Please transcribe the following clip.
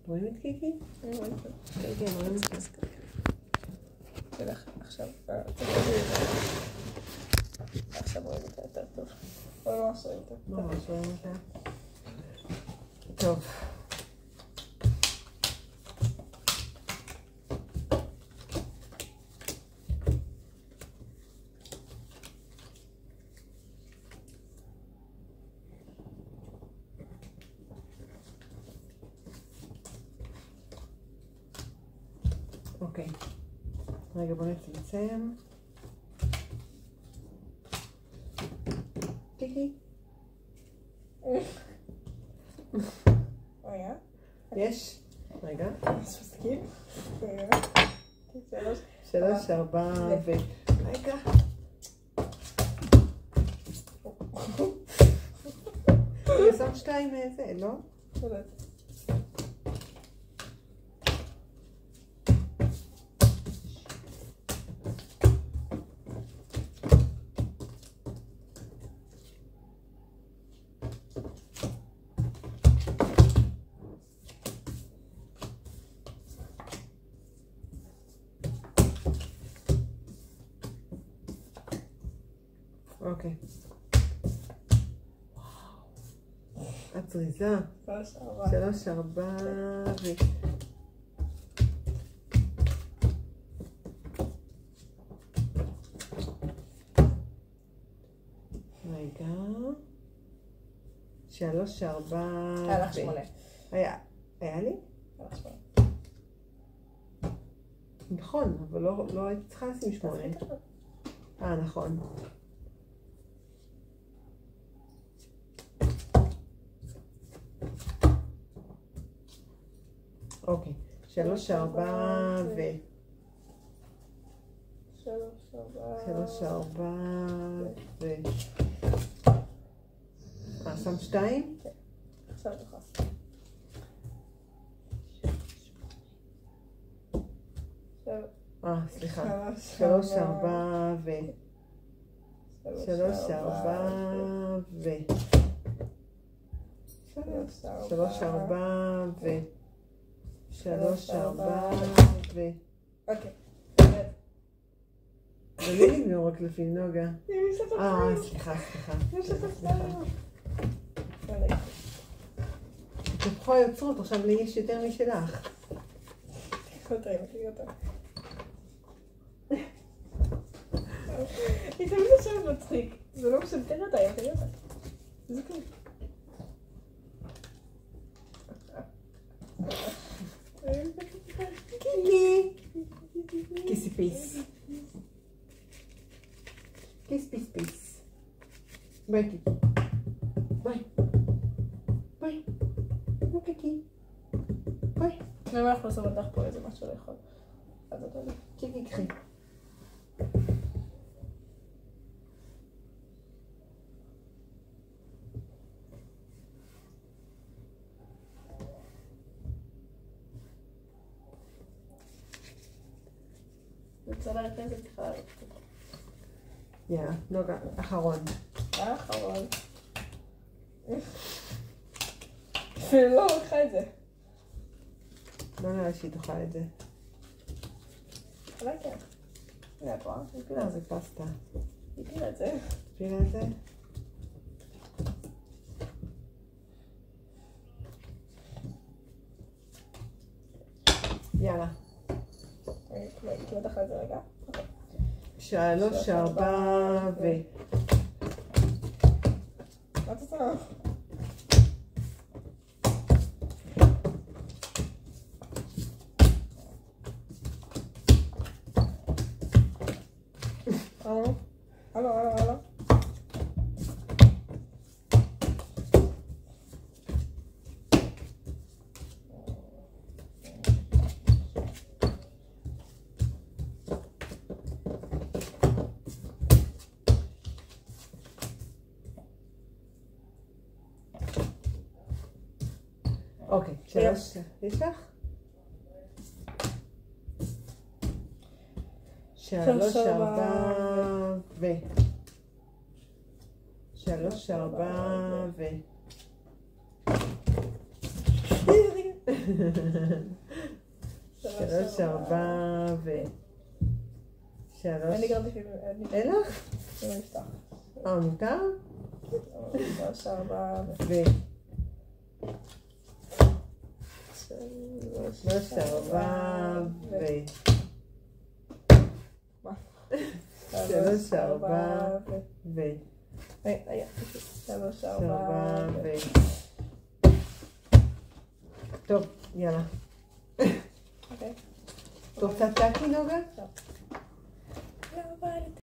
רואים את קיקי? רואים את זה. כן, רואים את זה. תלך עכשיו, עכשיו רואים אותה יותר טוב. ממש רואים אותה. ממש רואים אותה. טוב. אוקיי. רגע, בוא נצמצם. קיקי. רגע. יש? רגע. מספיקים. רגע. 3, 4 ו... רגע. אני שם 2 זה, לא? אוקיי. את זריזה. 3, 4 ו... רגע. 3, 4 ו... היה לך 8. היה לי? היה לך 8. נכון, אבל לא הייתי צריכה לשים 8. נכון. אוקיי, 3, 4 ו... 3, 4 ו... שם 2? כן. עכשיו נכנס. 3, 4 ו... 3, 4 ו... 3, 4 ו... 3, 4 ו... אוקיי. זה לא נגמר רק לפי נוגה. סליחה. תפחו היוצרות, עכשיו לי יש יותר משלך. תראי אותה. היא תמיד יושבת מצחיק. זה לא משנה, תראי אותה. זה כיף. קיקי. כיסי פיס. כיס פיס פיס. ביי קיקי. ביי. ביי. ביי קיקי. ביי. למה אנחנו עושים אותך פה איזה משהו לאכול? אז אתה יודע. קיקי קחי. בצלע יותר זה ככה. יאללה, נוגה, אחרון. האחרון. ולא, לקחה את זה. לא נראה שהיא תאכל את זה. אולי כן. הנה פה, היא פילה. זה פסטה. היא פילה את זה. פילה את זה? יאללה. היא כמעט אחלה את זה רגע. 3, 4 ו... מה אתה עושה? הלו. אוקיי, 3, יש לך? 3, 4 ו... 3, 4 ו... 3, 4 ו... 3... אין לי גם אפילו... אין לך? לא נפתח. מותר? 3, 4 ו... 3, 4 ו... 3, 4 ו... 3, 4 4 ו... טוב, יאללה. אוקיי. את רוצה טאקי נוגה? לא, אבל...